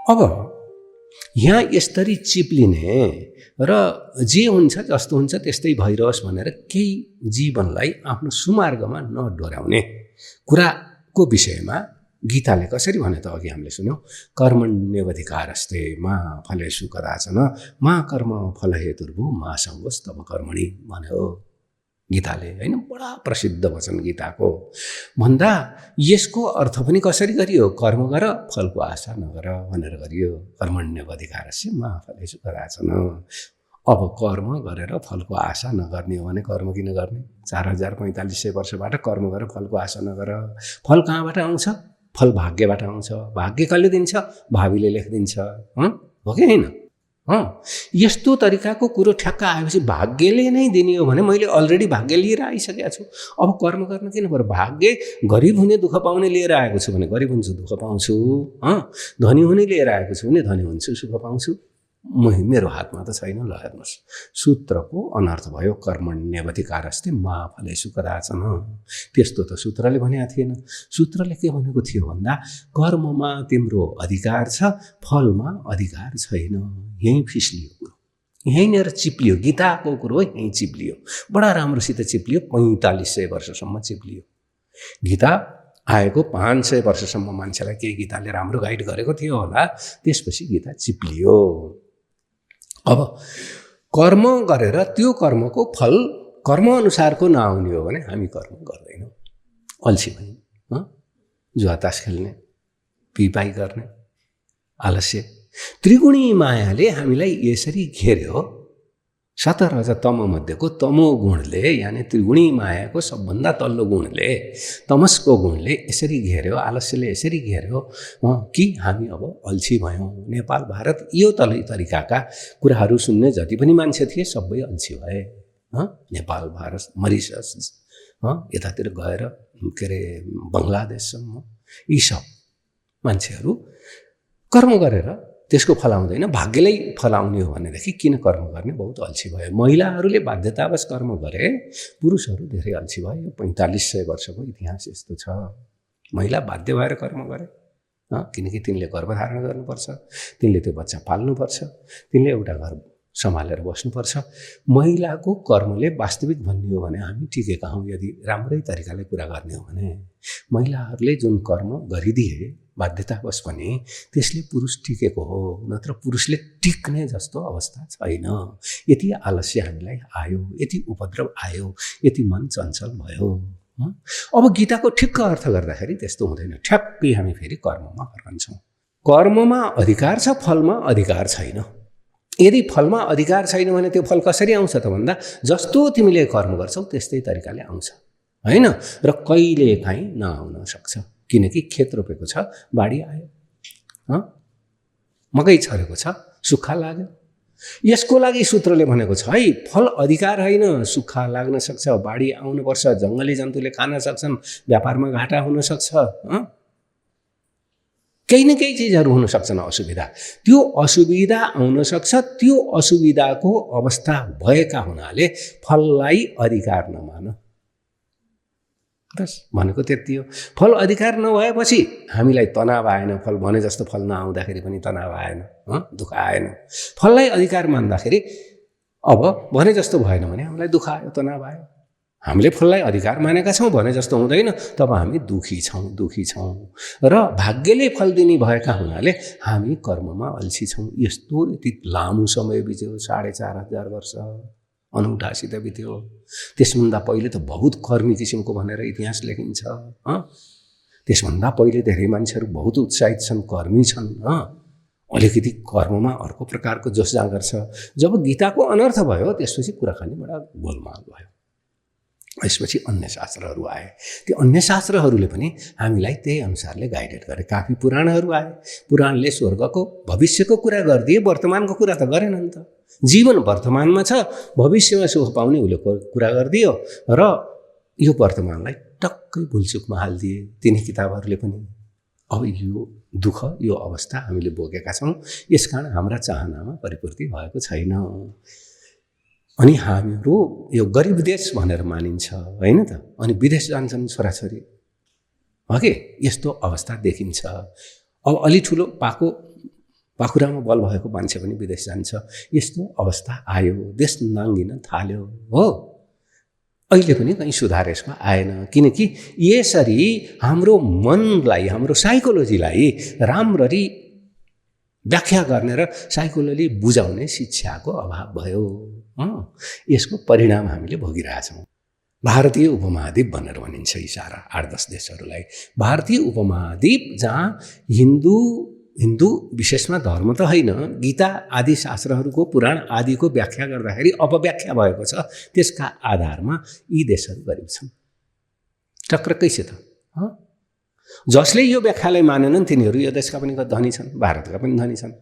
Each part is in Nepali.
अब यहाँ यसरी चिप्लिने र जे हुन्छ जस्तो हुन्छ त्यस्तै भइरहोस् भनेर केही जीवनलाई आफ्नो सुमार्गमा नडोर्याउने कुराको विषयमा गीताले कसरी भने त अघि हामीले सुन्यौँ, कर्मण्येवाधिकारस्ते मा फलेषु कदाचन मा कर्म फलहेतुर्भु मा सङ्गोस् तव कर्मणि भन्यो गीताले, होइन? बडा प्रसिद्ध वचन गीताको। भन्दा यसको अर्थ पनि कसरी गरियो? कर्म गर फलको आशा नगर भनेर गरियो। कर्मण्येवाधिकारस्य मा फलेषु कदाचन। अब कर्म गरेर फलको आशा नगर्ने हो भने कर्म किन गर्ने? 4500 वर्षबाट कर्म गरेर फलको आशा नगर। फल कहाँबाट आउँछ? फल भाग्यबाट आउँछ। भाग्य कसले दिन्छ? भावीले लेखिदिन्छ, हो कि होइन? यस्तो तरिकाको कुरो ठ्याक्क आएपछि भाग्यले नै दिने हो भने मैले अलरेडी भाग्य लिएर आइसकेको छु। अब कर्म गर्न किन पर्यो? भाग्य गरिब हुने दुःख पाउने लिएर आएको छु भने गरिब हुन्छु, दुःख पाउँछु। धनी हुने लिएर आएको छु भने धनी हुन्छु, सुख पाउँछु। मेरो हातमा त छैन। ल हेर्नुहोस्, सूत्रको अनर्थ भयो। कर्मण्येवाधिकारस्ते मा फलेषु कदाचन। त्यस्तो त सूत्रले भनेको थिएन। सूत्रले के भनेको थियो भन्दा कर्ममा तिम्रो अधिकार छ, फलमा अधिकार छैन। यहीँ फिस्लियो कुरो, यहीँनिर चिप्लियो। गीताको कुरो यहीँ चिप्लियो, बडा राम्रोसित चिप्लियो। 4500 वर्षसम्म चिप्लियो। गीता आएको 500 वर्षसम्म मान्छेलाई केही गीताले राम्रो गाइड गरेको थियो होला, त्यसपछि गीता चिप्लियो। अब कर्म गरेर त्यो कर्मको फल कर्म अनुसारको नआउने हो भने हामी कर्म गर्दैनौँ। अल्छी भयौँ, जुवा तास खेल्ने, पिपाई गर्ने, आलस्य, त्रिगुणी मायाले हामीलाई यसरी घेर्यो। 17 तम मध्येको तमो गुणले, यानि त्रिगुणी मायाको सबभन्दा तल्लो गुणले, तमसको गुणले यसरी घेर्यो, आलस्यले यसरी घेर्यो कि हामी अब अल्छी भयौँ। नेपाल भारत यो तरिकाका कुराहरू सुन्ने जति पनि मान्छे थिए सबै अल्छी भए। नेपाल भारत मरिसस यतातिर गएर के अरे बङ्गलादेशसम्म यी सब मान्छेहरू कर्म गरेर त्यसको फलाउँदैन, भाग्यले फलाउने हो भनेदेखि किन कर्म गर्ने? बहुत अल्छी भयो। महिलाहरूले बाध्यतावश कर्म गरे, पुरुषहरू धेरै अल्छी भयो। 4500 वर्षको इतिहास यस्तो छ। महिला बाध्य भएर कर्म गरे, किनकि तिनले गर्भधारण गर्नुपर्छ, तिनले त्यो बच्चा पाल्नुपर्छ, तिनले एउटा घर सम्हालेर बस्नुपर्छ। महिलाको कर्मले वास्तविक भन्ने हो भने हामी टिकेका हौँ। यदि राम्रै तरिकाले कुरा गर्ने हो भने महिलाहरूले जुन कर्म गरिदिए बाध्यतावश पनि, त्यसले पुरुष टिकेको हो, नत्र पुरुषले टिक्ने जस्तो अवस्था छैन। यति आलस्य हामीलाई आयो, यति उपद्रव आयो, यति मन चञ्चल भयो। अब गीताको ठिक्क अर्थ गर्दाखेरि त्यस्तो हुँदैन। ठ्याक्कै हामी फेरि कर्ममा फर्कन्छौँ। कर्ममा अधिकार छ, फलमा अधिकार छैन। यदि फलमा अधिकार छैन भने त्यो फल कसरी आउँछ त भन्दा जस्तो तिमीले कर्म गर्छौ त्यस्तै तरिकाले आउँछ, होइन? र कहिले काहीँ नआउन सक्छ, किनकि खेत रोपेको छ, बाढी आयो, मकै छरेको छ, सुक्खा लाग्यो। यसको लागि सूत्रले भनेको छ है, फल अधिकार होइन, सुक्खा लाग्न सक्छ, बाढी आउनुपर्छ, जङ्गली जन्तुले खान सक्छन्, व्यापारमा घाटा हुन सक्छ, केही न केही चिजहरू हुन सक्छन् असुविधा। त्यो असुविधा आउन सक्छ। त्यो असुविधाको अवस्था भएका हुनाले फललाई अधिकार नमान, बस भनेको त्यति हो। फल अधिकार नभएपछि हामीलाई तनाव आएन। फल भने जस्तो फल नआउँदाखेरि पनि तनाव आएन, दुःख आएन। फललाई अधिकार मान्दाखेरि अब भने जस्तो भएन भने हामीलाई दुःख आयो, तनाव आयो। हामीले फललाई अधिकार मानेका छौँ, भने जस्तो हुँदैन, तब हामी दुखी छौँ। र भाग्यले फल दिने भएका हुनाले हामी कर्ममा अल्छी छौँ। यस्तो यति लामो समय बित्यो, 4500 वर्ष अनौठासित बित्यो। त्यसभन्दा पहिले त बहुत कर्मी किसिमको भनेर इतिहास लेखिन्छ। त्यसभन्दा पहिले धेरै मान्छेहरू बहुत उत्साहित छन्, कर्मी छन्। अलिकति कर्ममा अर्को प्रकारको जोस जाँगर छ। जब गीताको अनर्थ भयो त्यसपछि कुराकानी बडा गोलमाल भयो। यसपछि अन्य शास्त्रहरू आए। त्यो अन्य शास्त्रहरूले पनि हामीलाई त्यही अनुसारले गाइडेड गरे। काफी पुराणहरू आए। पुराणले स्वर्गको भविष्यको कुरा गरिदिए, वर्तमानको कुरा त गरेनन् त। जीवन वर्तमानमा छ, भविष्यमा सुख पाउने उसले कुरा गरिदियो र यो वर्तमानलाई टक्कै भुलचुकमा हालिदिए तिनी किताबहरूले पनि। अब यो दुःख, यो अवस्था हामीले भोगेका छौँ। यसकारण हाम्रा चाहनामा परिपूर्ति भएको छैन। अनि हामीहरू यो गरिब देश भनेर मानिन्छ, होइन त? अनि विदेश जान्छन् छोराछोरी, हो कि? यस्तो अवस्था देखिन्छ। अब अलि ठुलो पाको पाखुरामा बल भएको मान्छे पनि विदेश जान्छ। यस्तो अवस्था आयो, देश नाङ्गिन थाल्यो हो। अहिले पनि कहीँ सुधार यसमा आएन, किनकि यसरी हाम्रो मनलाई, हाम्रो साइकोलोजीलाई राम्ररी व्याख्या गर्ने र साइकोलोजी बुझाउने शिक्षाको अभाव भयो। यसको परिणाम हामीले भोगिरहेछौँ। भारतीय उपमहाद्वीप भनेर भनिन्छ यी सारा 8-10 देशहरूलाई। भारतीय उपमहाद्वीप जहाँ हिन्दू विशेषमा धर्म त होइन, गीता आदि शास्त्रहरूको, पुराण आदिको व्याख्या गर्दाखेरि अपव्याख्या भएको छ, त्यसका आधारमा यी देशहरू गरिब छन्। टक्रकैसित जसले यो व्याख्यालाई मानेनन् तिनीहरू यो देशका पनि धनी छन्, भारतका पनि धनी छन्।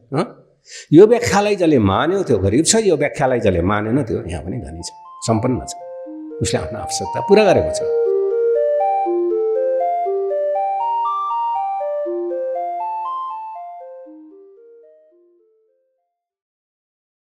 यो व्याख्यालाई जसले मान्यो त्यो गरिब छ, यो व्याख्यालाई जसले मानेन त्यो यहाँ पनि धनी छ, सम्पन्न छ, उसले आफ्नो आवश्यकता पुरा गरेको छ।